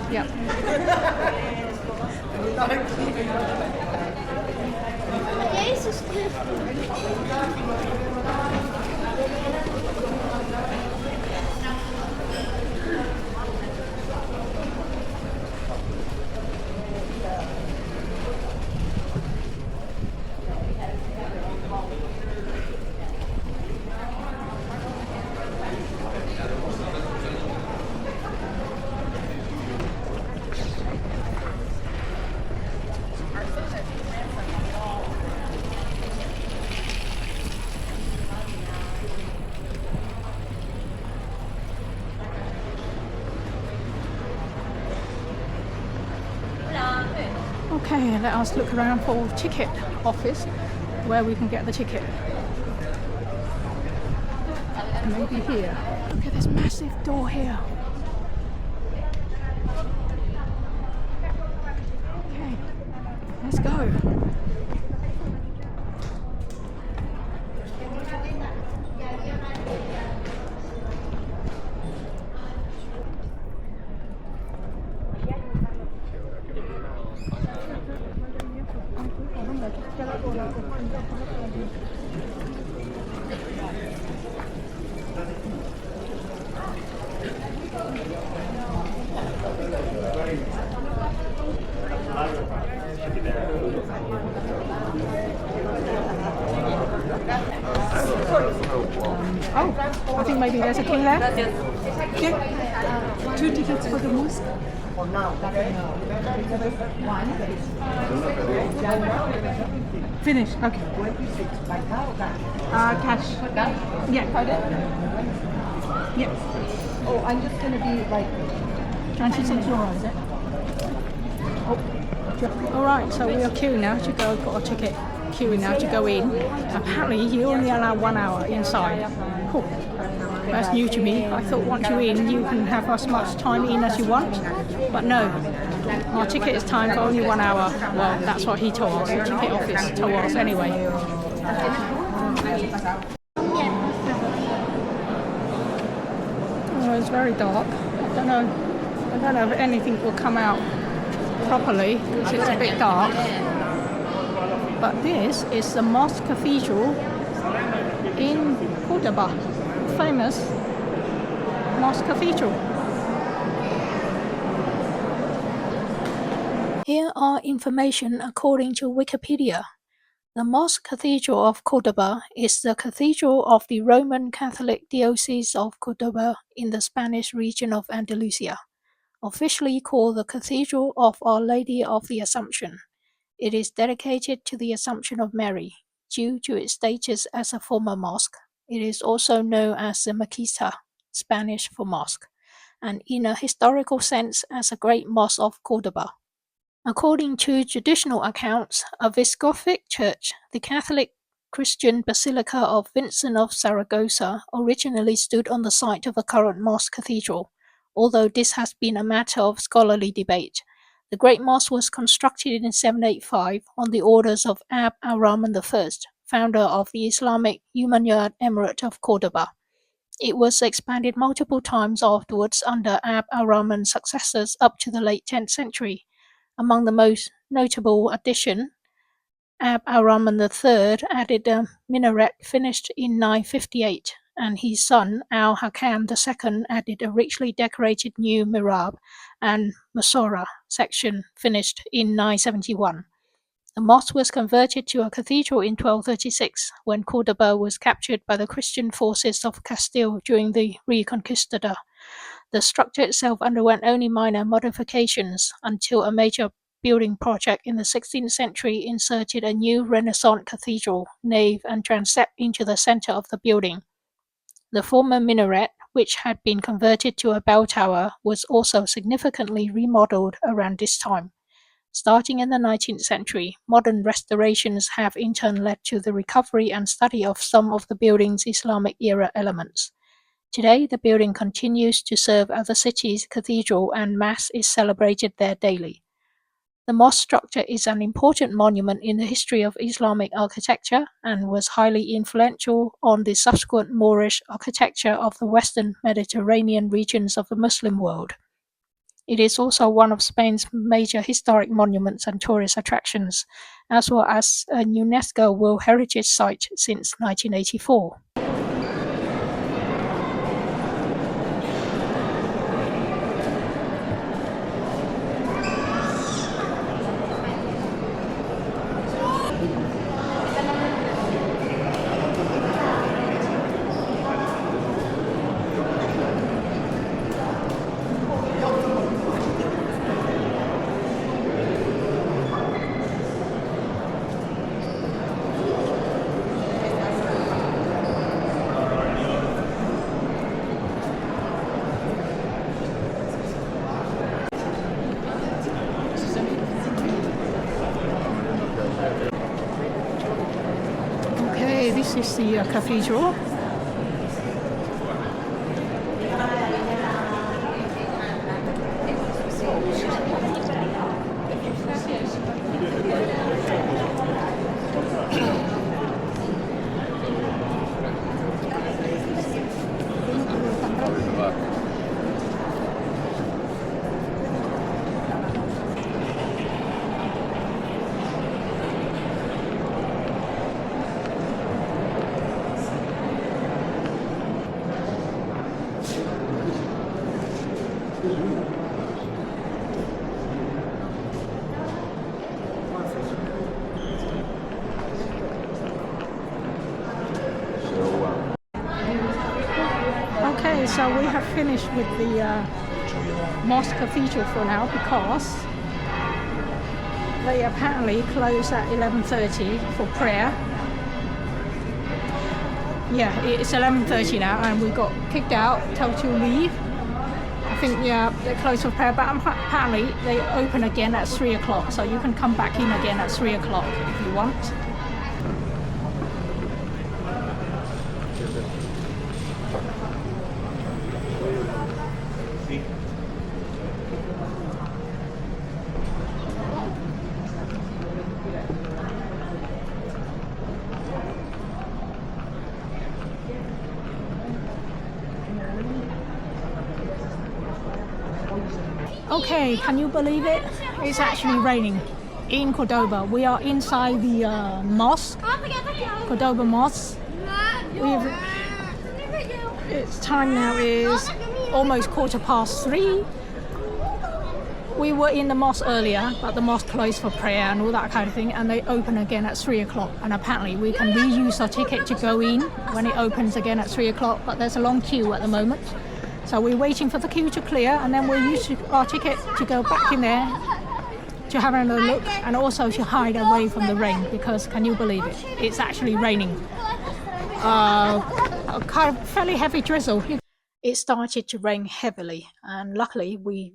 Yep. Okay, let us look around for ticket office where we can get the ticket. Maybe here. Look at this massive door here. Okay, let's go. Oh, I think maybe there's a queue there. Okay. 2 tickets for the mosque. Finish. Okay. Cash. Yeah. Yeah. Oh, I'm just gonna be like 96 euros, is it? Oh. Alright, so we are queuing now to go, got a ticket. Queuing now to go in. Apparently you only allow 1 hour inside. Cool. That's new to me. I thought once you're in you can have as much time in as you want. But no. Our ticket is timed for only 1 hour. Well, that's what he told us. The ticket office told us anyway. Oh, it's very dark. I don't know if anything will come out properly because it's a bit dark. But this is the Mosque-Cathedral in Cordoba, famous Mosque-Cathedral. Here are information according to Wikipedia. The Mosque-Cathedral of Cordoba is the cathedral of the Roman Catholic Diocese of Cordoba in the Spanish region of Andalusia, officially called the Cathedral of Our Lady of the Assumption. It is dedicated to the Assumption of Mary, due to its status as a former mosque. It is also known as the Mezquita, Spanish for mosque, and in a historical sense as a great mosque of Cordoba. According to traditional accounts, a Visigothic church, the Catholic Christian Basilica of Vincent of Saragossa, originally stood on the site of the current Mosque-Cathedral, although this has been a matter of scholarly debate. The Great Mosque was constructed in 785 on the orders of Abd al-Rahman I, founder of the Islamic Umayyad Emirate of Cordoba. It was expanded multiple times afterwards under Abd al-Rahman's successors up to the late 10th century. Among the most notable additions, Abd al-Rahman III added a minaret finished in 958, and his son al-Hakam II added a richly decorated new mihrab and masorah section finished in 971. The mosque was converted to a cathedral in 1236 when Cordoba was captured by the Christian forces of Castile during the Reconquista. The structure itself underwent only minor modifications until a major building project in the 16th century inserted a new Renaissance cathedral nave and transept into the center of the building. The former minaret, which had been converted to a bell tower, was also significantly remodeled around this time. Starting in the 19th century, modern restorations have in turn led to the recovery and study of some of the building's Islamic-era elements. Today, the building continues to serve as a city's cathedral and Mass is celebrated there daily. The mosque structure is an important monument in the history of Islamic architecture and was highly influential on the subsequent Moorish architecture of the Western Mediterranean regions of the Muslim world. It is also one of Spain's major historic monuments and tourist attractions, as well as a UNESCO World Heritage Site since 1984. Okay, this is the cathedral. Okay, so we have finished with the Mosque-Cathedral for now because they apparently close at 11:30 for prayer. Yeah, it's 11:30 now and we got kicked out, told to leave. I think, yeah, they're closed for prayer, but apparently they open again at 3 o'clock, so you can come back in again at 3 o'clock if you want. Okay, can you believe it? It's actually raining in Cordoba. We are inside the mosque, Cordoba Mosque. Its time now is almost 3:15. We were in the mosque earlier, but the mosque closed for prayer and all that kind of thing, and they open again at 3 o'clock. And apparently we can reuse our ticket to go in when it opens again at 3 o'clock, but there's a long queue at the moment. So we're waiting for the queue to clear, and then we'll use our ticket to go back in there to have another look, and also to hide away from the rain, because can you believe it? It's actually raining. A kind of fairly heavy drizzle. It started to rain heavily, and luckily we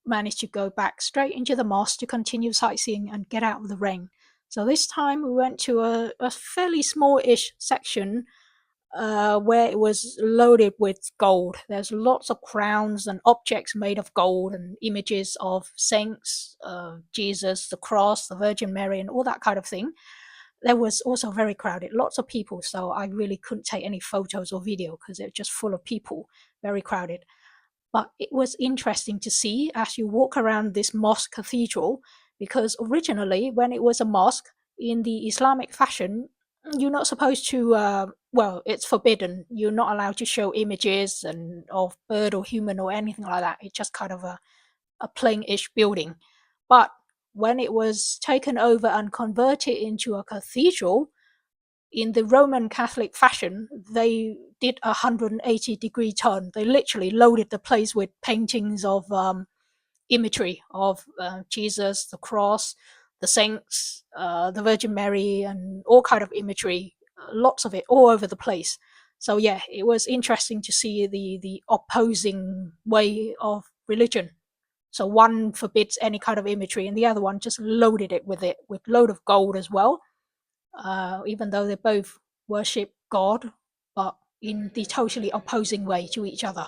managed to go back straight into the mosque to continue sightseeing and get out of the rain. So this time we went to a fairly small-ish section where it was loaded with gold. There's lots of crowns and objects made of gold and images of saints, Jesus, the cross, the Virgin Mary, and all that kind of thing. There was also very crowded, lots of people, so I really couldn't take any photos or video because it was just full of people, very crowded. But it was interesting to see as you walk around this mosque cathedral, because originally when it was a mosque in the Islamic fashion, you're not supposed to, well, it's forbidden. You're not allowed to show images and of bird or human or anything like that. It's just kind of a plain-ish building. But when it was taken over and converted into a cathedral, in the Roman Catholic fashion, they did a 180-degree turn. They literally loaded the place with paintings of imagery of Jesus, the cross, the saints, the Virgin Mary, and all kind of imagery, lots of it all over the place. So yeah, it was interesting to see the opposing way of religion. So one forbids any kind of imagery, and the other one just loaded it with load of gold as well. Even though they both worship God, but in the totally opposing way to each other.